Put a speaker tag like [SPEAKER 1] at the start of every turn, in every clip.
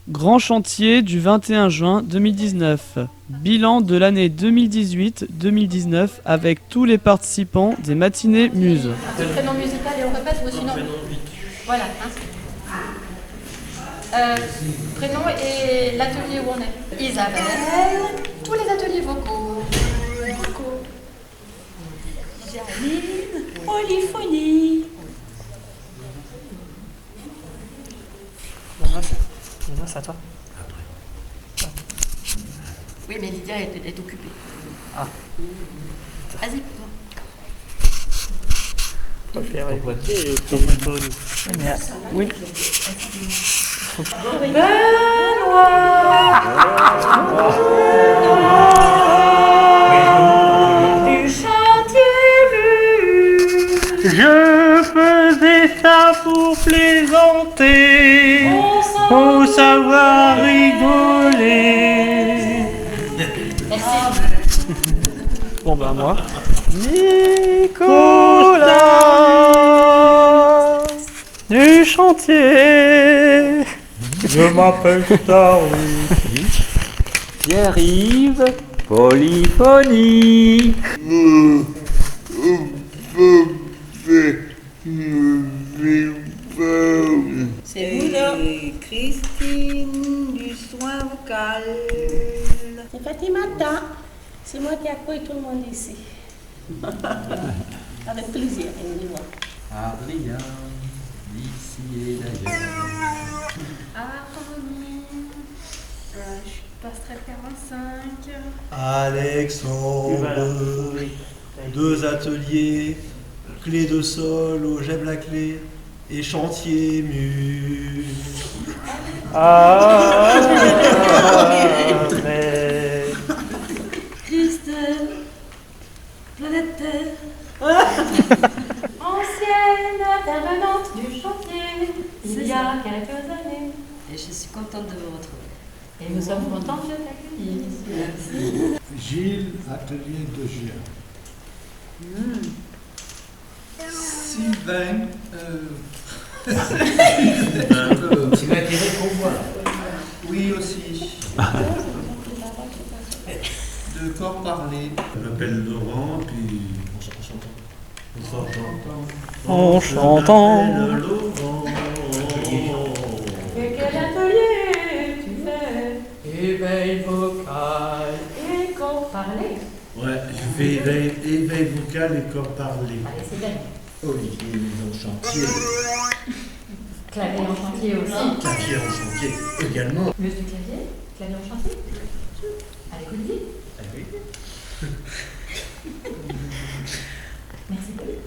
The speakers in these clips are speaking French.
[SPEAKER 1] Grand chantier du 21 juin 2019. Bilan de l'année 2018-2019 avec tous les participants des matinées Muse.
[SPEAKER 2] Le prénom musical et on répète ou sinon. Voilà. Prénom et l'atelier où on est. Isabelle. Tous les ateliers vocaux.
[SPEAKER 3] Janine. Polyphonie.
[SPEAKER 4] Lydia, c'est à toi.
[SPEAKER 2] Oui, mais Lydia est occupée.
[SPEAKER 4] Ah.
[SPEAKER 2] Vas-y, toi.
[SPEAKER 4] Oui.
[SPEAKER 3] Du chantier vu.
[SPEAKER 4] Je faisais ça pour plaisanter, pour savoir rigoler. Bon ben moi. Nicolas du chantier. Je m'appelle Starly. Pierre-Yves Polyphonie.
[SPEAKER 3] C'est vous là. Christine du soin vocal. C'est Fatimata. C'est moi qui accueille tout le monde ici. Avec plaisir, venez-moi.
[SPEAKER 5] Adrien, d'ici et d'ailleurs.
[SPEAKER 2] Harmonie. Je passerai 45.
[SPEAKER 6] Alexandre, 2 ateliers, clé de sol au j'aime la clé et chantier Muse.
[SPEAKER 3] Christelle, planète Terre.
[SPEAKER 2] Ancienne intervenante du chantier, il y a quelques années.
[SPEAKER 7] Et je suis contente de vous retrouver.
[SPEAKER 2] Et nous sommes contents de t'accueillir ici.
[SPEAKER 8] Gilles, atelier de Gien.
[SPEAKER 6] Sylvain,
[SPEAKER 5] C'est l'intérêt qu'on voit.
[SPEAKER 6] oui aussi. De corps parler.
[SPEAKER 8] Je m'appelle Laurent, puis
[SPEAKER 4] En chantant.
[SPEAKER 2] Et quel atelier tu fais?
[SPEAKER 4] Éveil vocal.
[SPEAKER 2] Et corps parler.
[SPEAKER 8] ouais, je fais éveil vocal et corps parlé.
[SPEAKER 2] Allez, c'est bien.
[SPEAKER 5] Olivier mise en chantier.
[SPEAKER 2] Clavier en chantier aussi.
[SPEAKER 5] Clavier en chantier également.
[SPEAKER 2] Muse du clavier? Clavier en chantier? Allez, Olivier. Merci beaucoup.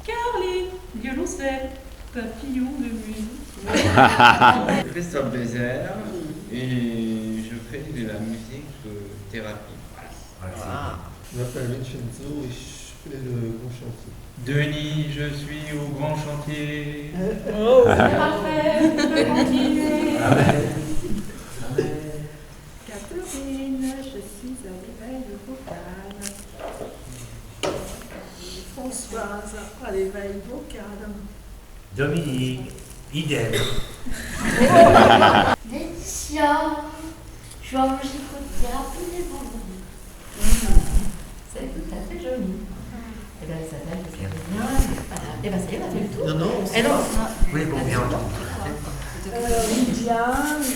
[SPEAKER 3] Caroline, violoncelle, papillon de muse.
[SPEAKER 9] Christophe Bézère et je fais de la musique thérapie.
[SPEAKER 6] Je m'appelle Vincenzo et je fais le grand chantier.
[SPEAKER 9] Denis, je suis au grand chantier.
[SPEAKER 2] C'est parfait, tu peux continuer.
[SPEAKER 3] Catherine, je suis à l'éveil vocal. Françoise, à l'éveil vocal.
[SPEAKER 5] Dominique, idem.
[SPEAKER 10] Laetitia, je suis en musicothérapie les vendredis.
[SPEAKER 2] C'est tout à fait joli. Et bien, ça s'appelle bien. Voilà. Et bien, ça y est, on a fait le tour.
[SPEAKER 6] Non,
[SPEAKER 2] Et donc,
[SPEAKER 5] Oui, bon, bien entendu.
[SPEAKER 3] Lydia,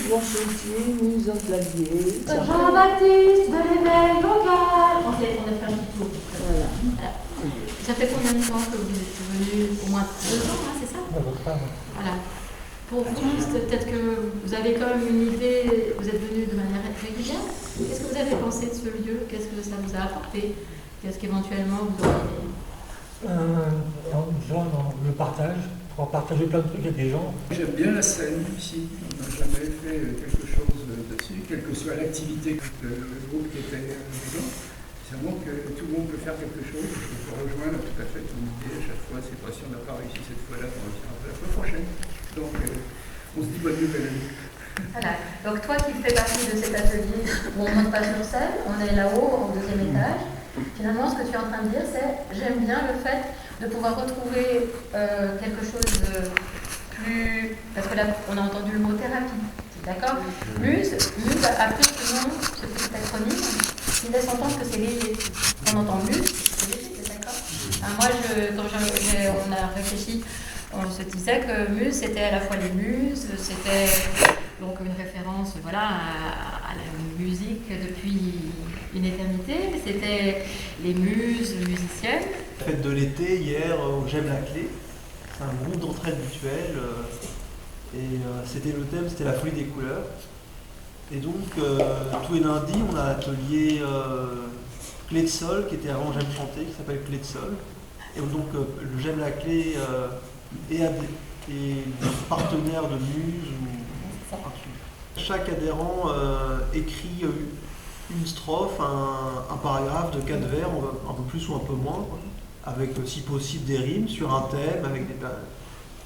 [SPEAKER 3] grand chantier, mise en clavier.
[SPEAKER 2] Jean-Baptiste de l'éveil vocal. On a fait un petit tour.
[SPEAKER 3] Voilà.
[SPEAKER 2] Ça fait combien de temps que vous êtes venu? Au moins 2 ans, hein, c'est ça? Voilà. Pour vous, peut-être que vous avez quand même une idée, vous êtes venu de manière régulière. Qu'est-ce que vous avez pensé de ce lieu? Qu'est-ce que ça vous a apporté? Qu'est-ce qu'éventuellement vous auriez aimé?
[SPEAKER 4] Déjà dans le partage, pour partager plein de trucs avec des gens.
[SPEAKER 8] J'aime bien la scène ici. On n'a jamais fait quelque chose dessus, quelle que soit l'activité que le groupe qui était dedans. C'est vraiment que tout le monde peut faire quelque chose. Je peux rejoindre tout à fait ton idée. À chaque fois, c'est pas si on n'a pas réussi cette fois-là, on réussira la fois prochaine. Donc, on se dit bonne nouvelle année.
[SPEAKER 2] Voilà. Donc toi qui fais partie de cet atelier où on ne monte pas sur scène, on est là-haut, au 2e étage. Finalement, ce que tu es en train de dire, c'est j'aime bien le fait de pouvoir retrouver quelque chose plus... Parce que là, on a entendu le mot thérapie, d'accord? Muse a plus que nom, ce petit acronyme, qui laisse entendre que c'est léger. Quand on entend muse, c'est léger, c'est d'accord? Moi, quand on a réfléchi, on se disait que muse, c'était à la fois les muses, c'était donc une référence voilà, à la musique depuis une éternité, mais c'était les muses musiciennes.
[SPEAKER 11] Fête de l'été, hier, au J'aime la clé. C'est un groupe d'entraide mutuelle. C'était le thème, c'était la folie des couleurs. Et donc, tous les lundis, on a l'atelier Clé de Sol, qui était avant J'aime chanter, qui s'appelle Clé de Sol. Et donc, le J'aime la clé est partenaire de Muse. Chaque adhérent écrit une strophe, un paragraphe de 4 vers, un peu plus ou un peu moins, quoi, avec si possible des rimes sur un thème, avec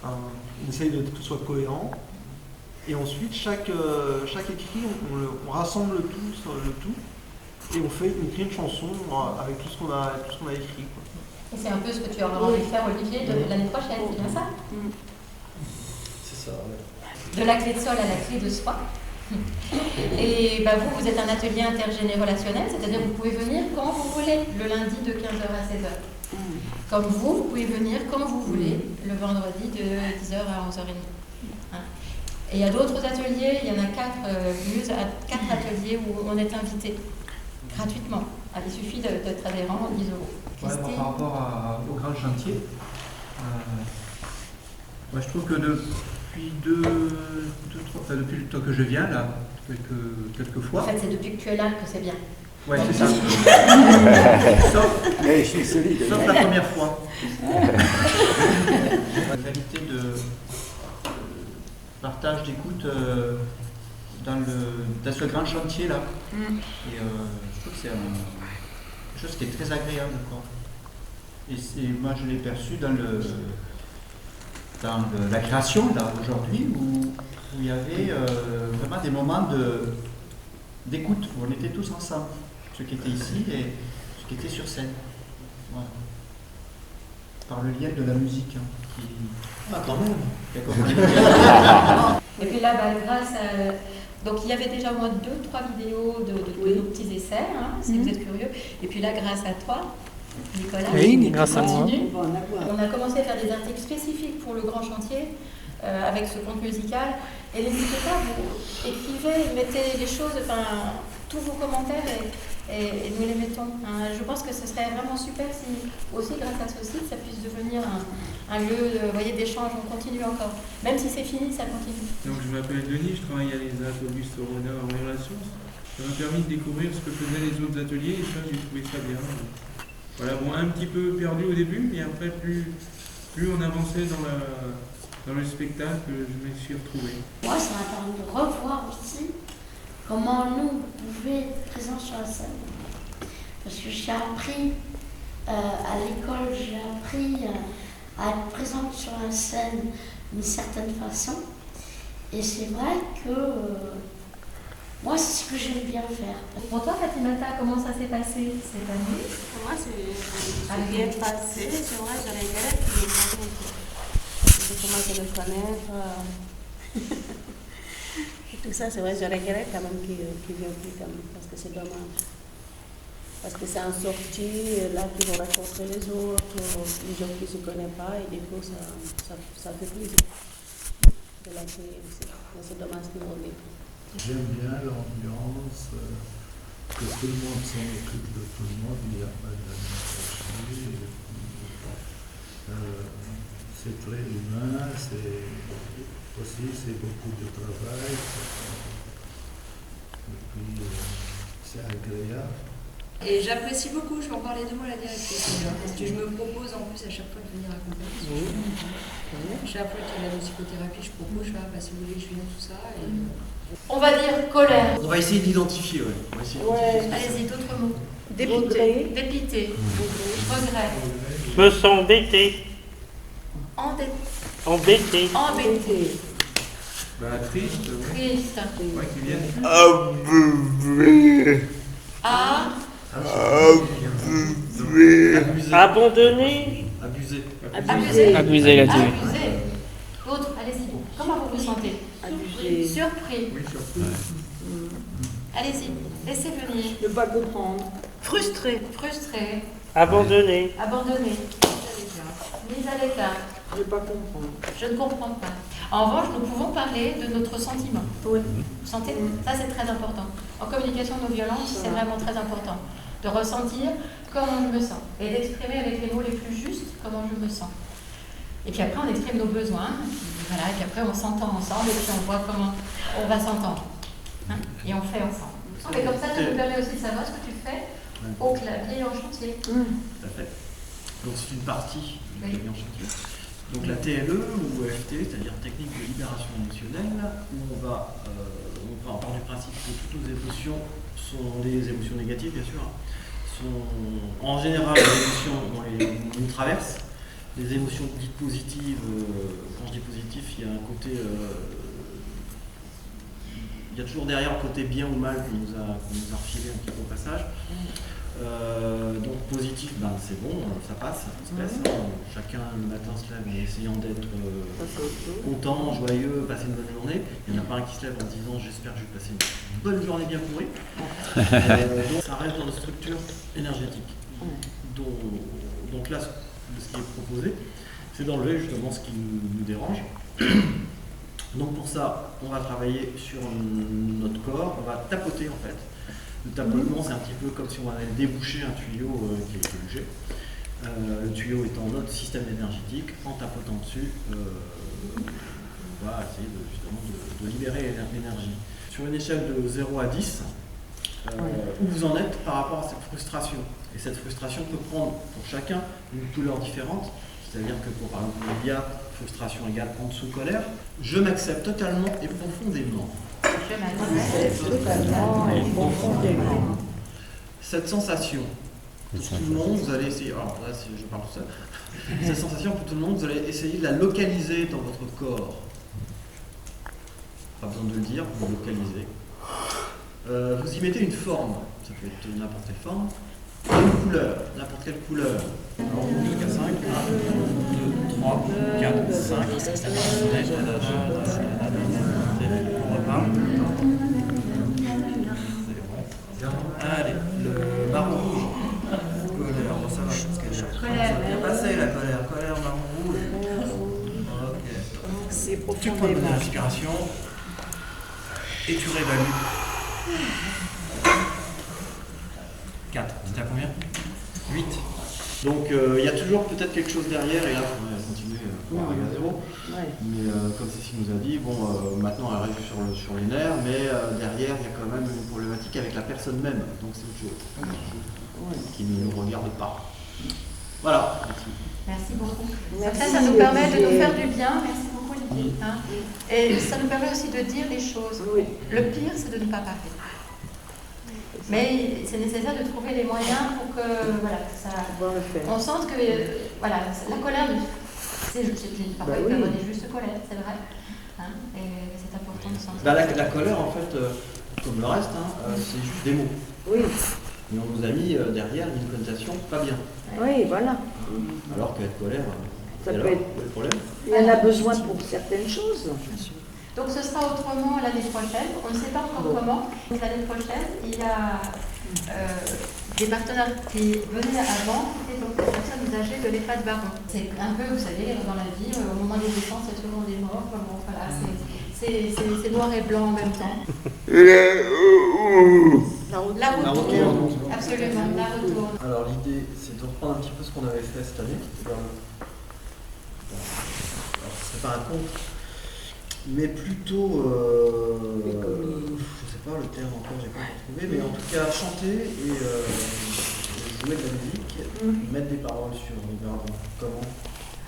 [SPEAKER 11] on essaye que ce soit cohérent. Et ensuite, chaque écrit, on rassemble le tout, et on écrit une chanson avec tout ce qu'on a écrit, quoi.
[SPEAKER 2] Et c'est un peu ce que tu auras envie de faire, Olivier, de l'année prochaine, c'est bien ça?
[SPEAKER 6] C'est ça, ouais.
[SPEAKER 2] De la clé de sol à la clé de soi. Et vous êtes un atelier intergénérationnel, c'est-à-dire que vous pouvez venir quand vous voulez, le lundi de 15h à 16h. Comme vous pouvez venir quand vous voulez, le vendredi de 10h à 11h30. Et il y a d'autres ateliers, il y en a 4 ateliers où on est invité gratuitement. Il suffit d'être adhérent, 10 euros.
[SPEAKER 12] Ouais, par rapport au grand chantier, moi je trouve que depuis depuis le temps que je viens là, quelques fois.
[SPEAKER 2] En fait, c'est depuis que tu es là que c'est bien.
[SPEAKER 12] Ouais, c'est ça. sauf la première fois. La qualité de partage d'écoute dans ce grand chantier là. Et je trouve que c'est quelque chose qui est très agréable, quoi. Et moi je l'ai perçu dans la création là aujourd'hui où il y avait vraiment des moments d'écoute où on était tous ensemble, ceux qui étaient ici et ceux qui étaient sur scène. Voilà. Par le lien de la musique.
[SPEAKER 5] Quand même.
[SPEAKER 2] Et puis là, grâce à... Donc il y avait déjà au moins 2-3 vidéos de nos petits essais, si vous êtes curieux. Et puis là, grâce à toi, Nicolas,
[SPEAKER 4] grâce à moi.
[SPEAKER 2] On a commencé à faire des articles spécifiques pour le grand chantier avec ce conte musical. Et n'hésitez pas, vous écrivez, mettez les choses, tous vos commentaires et nous les mettons. Je pense que ce serait vraiment super si aussi grâce à ce site, ça puisse devenir un lieu d'échange. On continue encore. Même si c'est fini, ça continue.
[SPEAKER 9] Donc je m'appelle Denis, je travaille à l'ESAT Auguste Renard en relation. Ça m'a permis de découvrir ce que faisaient les autres ateliers et ça, j'ai trouvé ça bien. Voilà, un petit peu perdu au début, mais après, plus on avançait dans le spectacle, je me suis retrouvé.
[SPEAKER 10] Moi, ça m'a permis de revoir aussi comment nous pouvions être présents sur la scène. Parce que j'ai appris à l'école, j'ai appris à être présente sur la scène d'une certaine façon. Et c'est vrai que moi, c'est ce que j'aime bien faire.
[SPEAKER 2] Pour toi, Fatimata, comment ça s'est passé cette année?
[SPEAKER 3] Pour moi, c'est bien passé. C'est vrai, j'aurais galère qui j'ai commencé à le connaître. Et tout ça, c'est vrai, j'aurais galère quand même qui vient plus quand même, parce que c'est dommage. Parce que c'est en sortie, là, qu'ils vont rencontrer les autres, les gens qui ne se connaissent pas, et des fois, ça fait plaisir de l'accueillir aussi. Mais c'est dommage qu'ils vont venir.
[SPEAKER 6] J'aime bien l'ambiance, que tout le monde s'en occupe de tout le monde, il n'y a pas d'administration. C'est très humain, c'est beaucoup de travail. Et puis, c'est agréable.
[SPEAKER 7] Et j'apprécie beaucoup, je vais en parler de moi à la directrice, parce que je me propose en plus à chaque fois de venir accompagner. Chaque fois qu'il y a la psychothérapie, je propose, si vous voulez, je viens, tout ça. Et...
[SPEAKER 2] On va dire colère.
[SPEAKER 5] On va essayer d'identifier,
[SPEAKER 2] Allez-y, d'autres mots. Dépité. Dépité. Regret.
[SPEAKER 4] Je me sens embêté. Embêté.
[SPEAKER 2] Embêté.
[SPEAKER 9] Triste.
[SPEAKER 2] Triste.
[SPEAKER 9] Ouais, qui viennent.
[SPEAKER 4] Abandonné.
[SPEAKER 5] Abusé.
[SPEAKER 2] Abusé.
[SPEAKER 4] Abusé, il a dit.
[SPEAKER 2] Abusé. L'autre, allez-y. Surpris. Surpris.
[SPEAKER 9] Oui, surtout.
[SPEAKER 2] Allez-y, laissez venir.
[SPEAKER 3] Ne pas comprendre. Frustré.
[SPEAKER 2] Frustré.
[SPEAKER 4] Abandonné.
[SPEAKER 2] Abandonné. Mise à l'écart.
[SPEAKER 3] Ne pas comprendre.
[SPEAKER 2] Je ne comprends pas. En revanche, nous pouvons parler de notre sentiment.
[SPEAKER 3] Oui.
[SPEAKER 2] Vous sentez? Ça, c'est très important. En communication non violente, c'est vraiment très important. De ressentir comment je me sens. Et d'exprimer avec les mots les plus justes comment je me sens. Et puis après, on exprime nos besoins. Voilà, et puis après, on s'entend ensemble et puis on voit comment on va s'entendre. Hein, et on fait ensemble. Et comme ça nous permet aussi de savoir ce que tu fais au clavier en chantier.
[SPEAKER 5] Tout à fait. Donc c'est une partie du clavier en chantier. Donc la TLE ou EFT, c'est-à-dire technique de libération émotionnelle, où on va part du principe que toutes nos émotions sont des émotions négatives, bien sûr, sont en général des émotions qui nous traversent. Les émotions dites positives, quand je dis positif, il y a un côté... il y a toujours derrière le côté bien ou mal qu'on nous a refilé un petit peu au passage. Donc positif, c'est bon, ça passe, ça se passe. Chacun le matin se lève en essayant d'être content, joyeux, passer une bonne journée. Il n'y en a pas un qui se lève en disant j'espère que je vais passer une bonne journée bien pourrie. Donc ça reste dans nos structures énergétiques. Donc là, ce qui est proposé, c'est d'enlever justement ce qui nous dérange. Donc pour ça, on va travailler sur notre corps, on va tapoter en fait. Le tapotement, c'est un petit peu comme si on avait débouché un tuyau qui était bougé. Le tuyau étant notre système énergétique, en tapotant dessus, on va essayer de libérer l'énergie. Sur une échelle de 0 à 10, où vous en êtes par rapport à cette frustration. Et cette frustration peut prendre pour chacun une couleur différente. C'est-à-dire que pour par exemple Lilia, frustration égale en dessous colère, je m'accepte totalement et profondément. Cette sensation, pour tout le monde, vous allez essayer, alors là je parle tout seul, cette sensation pour tout le monde, vous allez essayer de la localiser dans votre corps. Pas besoin de le dire, vous le localisez. Vous y mettez une forme, ça peut être n'importe quelle forme, une couleur, n'importe quelle couleur. Alors, jusqu'à 5, 1, 2, 3, 4, 5, on repart. Allez, le marron rouge. Colère, bon ça va parce qu'elle est bien passée la colère. Colère, marron rouge. Ok.
[SPEAKER 3] C'est
[SPEAKER 5] Tu prends une
[SPEAKER 3] profondément.
[SPEAKER 5] respiration et tu réévalues. 4. C'était à combien 8. Donc il y a toujours peut-être quelque chose derrière et là on va continuer pour arriver à 0.
[SPEAKER 3] Ouais.
[SPEAKER 5] Mais comme Cécile nous a dit, maintenant elle arrive sur les nerfs, mais derrière il y a quand même une problématique avec la personne même. Donc c'est autre chose qui ne nous regarde pas. Voilà.
[SPEAKER 2] Merci beaucoup.
[SPEAKER 3] Merci,
[SPEAKER 2] Ça nous permet de nous
[SPEAKER 3] Olivier.
[SPEAKER 2] faire du bien. Merci beaucoup, Olivier. Hein. Et ça nous permet aussi de dire les choses.
[SPEAKER 3] Oui.
[SPEAKER 2] Le pire, c'est de ne pas parler. Mais c'est nécessaire de trouver les moyens pour que on sente que la colère, parfois il peut y avoir des justes colères, c'est vrai. Hein, et c'est important de sentir.
[SPEAKER 5] La colère, en fait, comme le reste, c'est juste des mots.
[SPEAKER 3] Oui.
[SPEAKER 5] Mais on nous a mis derrière une connotation pas bien.
[SPEAKER 3] Oui, voilà.
[SPEAKER 5] Alors qu'être colère,
[SPEAKER 3] Ça
[SPEAKER 5] alors,
[SPEAKER 3] peut être-
[SPEAKER 5] quel problème?
[SPEAKER 3] Il y en a besoin pour certaines choses.
[SPEAKER 2] Donc ce sera autrement l'année prochaine. On ne sait pas encore comment. Donc, l'année prochaine, il y a des partenaires qui venaient avant, qui étaient donc des personnes âgées de l'EHPAD Baron. C'est un peu, vous savez, dans la vie, au moment des naissances, il y a toujours des morts. Bon, voilà, c'est noir et blanc en même temps. La retourne. Absolument, la retourne.
[SPEAKER 11] Alors l'idée, c'est de reprendre un petit peu ce qu'on avait fait cette année. Alors, ce serait pas un conte, mais plutôt, je sais pas le terme encore, j'ai pas trouvé, mais en tout cas chanter et jouer de la musique, mettre des paroles sur les verbes, comment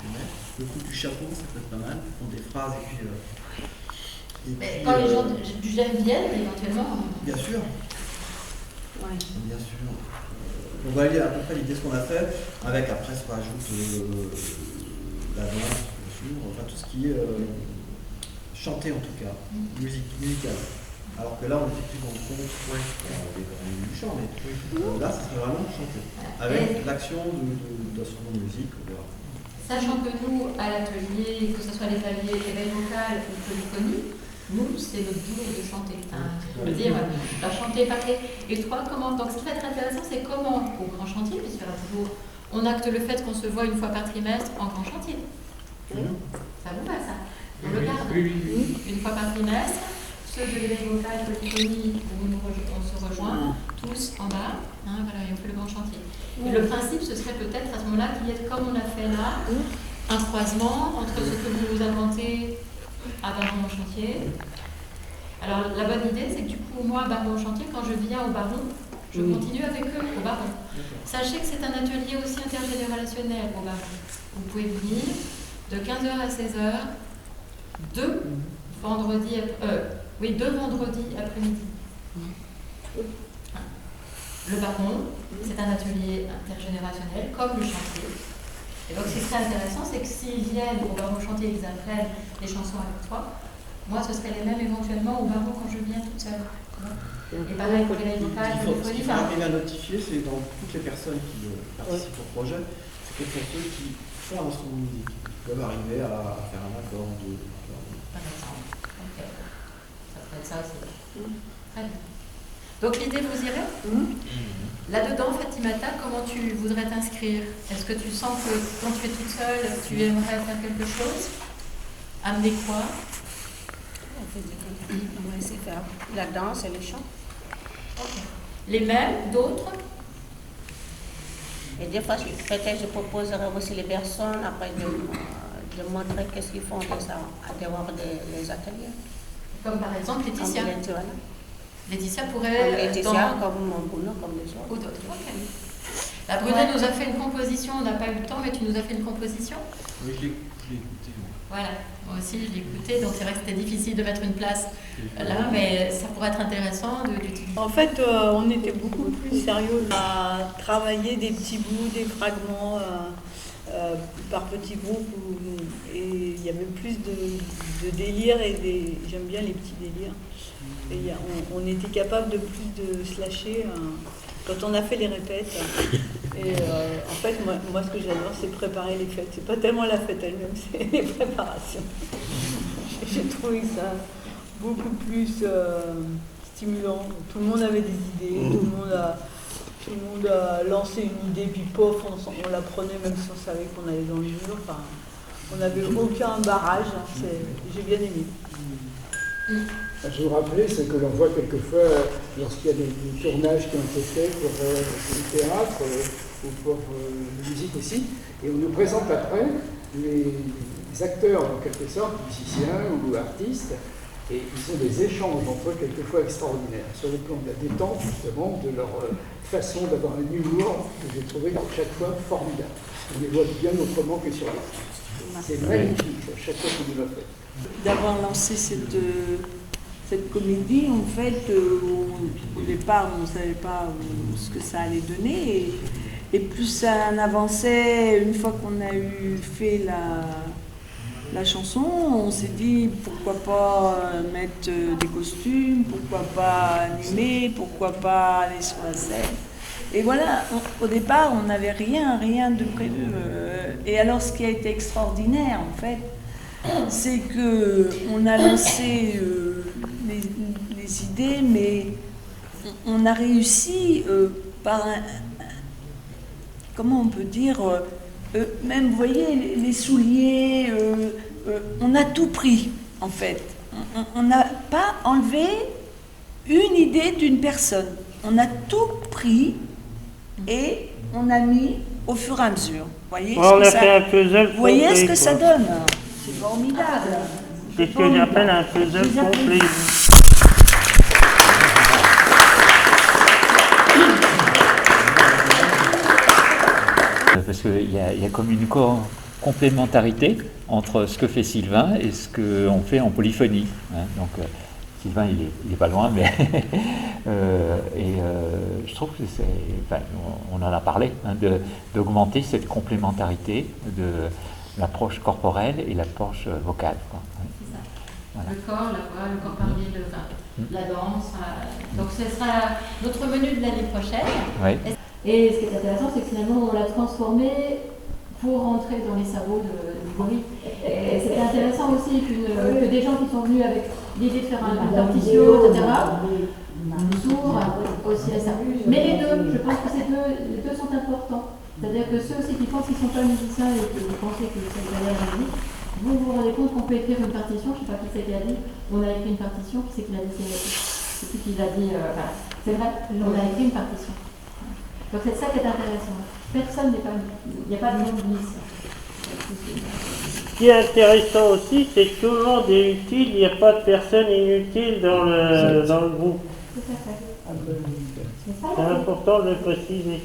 [SPEAKER 11] les mettre. Le coup du chapeau, ça peut être pas mal, prendre des phrases et puis.
[SPEAKER 2] Mais quand les gens du GEM viennent, éventuellement.
[SPEAKER 11] Bien sûr. Bien sûr. On va aller à peu près l'idée de ce qu'on a fait, avec après se rajoute la danse, bien sûr, enfin tout ce qui est chanté en tout cas, musicale. Alors que là on était plus dans le conte, on avait du chant, mais là ça serait vraiment chanté, avec l'action de son musique. Voilà.
[SPEAKER 2] Sachant que nous, à l'atelier, que ce soit l'atelier éveil vocal ou polyphonie, nous, c'est notre jour de chanter. Je veux dire, chanter, parler. Et toi, comment? Donc, ce qui va être intéressant, c'est comment, au grand chantier, puisqu'il y aura toujours, on acte le fait qu'on se voit une fois par trimestre en grand chantier. Ça vous va, ça? On le garde. Une fois par trimestre, ceux de l'éveil vocal, polyphonie, où on se rejoint, tous en bas, voilà, et on fait le grand chantier. Et le principe, ce serait peut-être à ce moment-là qu'il y ait, comme on a fait là, un croisement entre ce que vous inventez à Baron au chantier. Alors la bonne idée, c'est que du coup, moi, à Baron au chantier, quand je viens au Baron, je continue avec eux au Baron. Sachez que c'est un atelier aussi intergénérationnel au Baron. Vous pouvez venir de 15h à 16h, deux vendredis après-midi. Le Baron, c'est un atelier intergénérationnel, comme le chantier. Et donc, ce qui serait intéressant, c'est que s'ils viennent au Baron chantier et qu'ils apprennent les chansons avec toi, moi, ce serait les mêmes éventuellement au Baron quand je viens toute seule. Et pareil pour les vocales,
[SPEAKER 5] ce qu'il faut arriver à notifier, c'est dans toutes les personnes qui participent au projet, c'est quels sont ceux qui font un instrument de musique, qui peuvent arriver à faire un accord de.
[SPEAKER 2] Par exemple. Ok. Ça pourrait être ça aussi. Très bien. Donc l'idée, vous irez là-dedans, Fatimata, comment tu voudrais t'inscrire? Est-ce que tu sens que quand tu es toute seule, tu aimerais faire quelque chose? Amener quoi?
[SPEAKER 3] On va essayer de faire la danse et le chant.
[SPEAKER 2] Okay. Les mêmes, d'autres?
[SPEAKER 3] Et des fois, peut-être je proposerai aussi les personnes après de montrer qu'est-ce qu'ils font de ça, à devoir les ateliers.
[SPEAKER 2] Comme par exemple Laetitia. Laetitia pourrait.
[SPEAKER 3] Comme Laetitia, comme Bruno, comme les autres.
[SPEAKER 2] Ou d'autres. Ok. La Bruno nous a fait une composition, on n'a pas eu le temps, mais tu nous as fait une composition.
[SPEAKER 9] Oui, je l'ai écouté.
[SPEAKER 2] Voilà, moi aussi je l'ai écouté, donc c'est vrai que c'était difficile de mettre une place là, mais ça pourrait être intéressant d'utiliser.
[SPEAKER 13] En fait, on était beaucoup plus sérieux à travailler des petits bouts, des fragments par petits groupes, et il y avait plus de délire, et j'aime bien les petits délires. Et on était capable de plus de se lâcher quand on a fait les répètes. Et en fait, moi, ce que j'adore, c'est préparer les fêtes. C'est pas tellement la fête elle-même, c'est les préparations. J'ai trouvé ça beaucoup plus stimulant. Tout le monde avait des idées, tout le monde a lancé une idée, puis pof, on la prenait même si on savait qu'on allait dans le mur. Enfin, on n'avait aucun barrage. J'ai bien aimé.
[SPEAKER 8] Je vous rappelais, c'est que l'on voit quelquefois, lorsqu'il y a des tournages qui ont été faits pour le théâtre ou pour la musique aussi, et on nous présente après les acteurs, en quelque sorte, musiciens ou artistes, et ils ont des échanges entre eux quelquefois extraordinaires, sur le plan de la détente, justement, de leur façon d'avoir un humour que j'ai trouvé chaque fois formidable. On les voit bien autrement que sur les. C'est magnifique, chaque fois qu'on nous l'a fait.
[SPEAKER 13] D'avoir lancé cette comédie, en fait, au départ, on ne savait pas ce que ça allait donner. Et plus ça en avançait, une fois qu'on a fait la chanson, on s'est dit pourquoi pas mettre des costumes, pourquoi pas animer, pourquoi pas aller sur la scène. Et voilà, au départ, on n'avait rien de prévu. Et alors, ce qui a été extraordinaire, en fait, c'est qu'on a lancé les idées, mais on a réussi par comment on peut dire, même, vous voyez, les souliers, on a tout pris, en fait. On n'a pas enlevé une idée d'une personne. On a tout pris et on a mis au fur et à mesure. Voyez vous voyez ce que ça donne? C'est formidable.
[SPEAKER 4] C'est ce que j'appelle un puzzle complet.
[SPEAKER 14] Parce qu'il y a comme une complémentarité entre ce que fait Sylvain et ce qu'on fait en polyphonie. Donc Sylvain, il est pas loin, mais je trouve que on en a parlé, d'augmenter cette complémentarité de l'approche corporelle et l'approche vocale.
[SPEAKER 2] C'est ça. Voilà. Le corps, la voix, le corps parlé, la danse. Donc ce sera notre menu de l'année prochaine.
[SPEAKER 14] Oui.
[SPEAKER 2] Et ce qui est intéressant, c'est que finalement on l'a transformé pour rentrer dans les sabots du gorille. Et c'était intéressant aussi que des gens qui sont venus avec l'idée de faire un partitio, etc., sourds aussi à ça. Mais les deux, je pense que les deux sont importants. C'est-à-dire que ceux aussi qui pensent qu'ils ne sont pas musiciens et que vous pensez que c'est derrière la musique, vous vous rendez compte qu'on peut écrire une partition, je ne sais pas qui c'est qui a dit, on a écrit une partition, qui c'est qui l'a dit, c'est qui l'a dit, voilà. C'est vrai, on a écrit une partition. Donc c'est ça qui est intéressant. Personne n'est pas, il n'y a pas de nom de musicien.
[SPEAKER 4] Ce qui est intéressant aussi, c'est que tout le monde est utile, il n'y a pas de personne inutile dans le groupe.
[SPEAKER 2] Tout à fait.
[SPEAKER 4] C'est important de le préciser.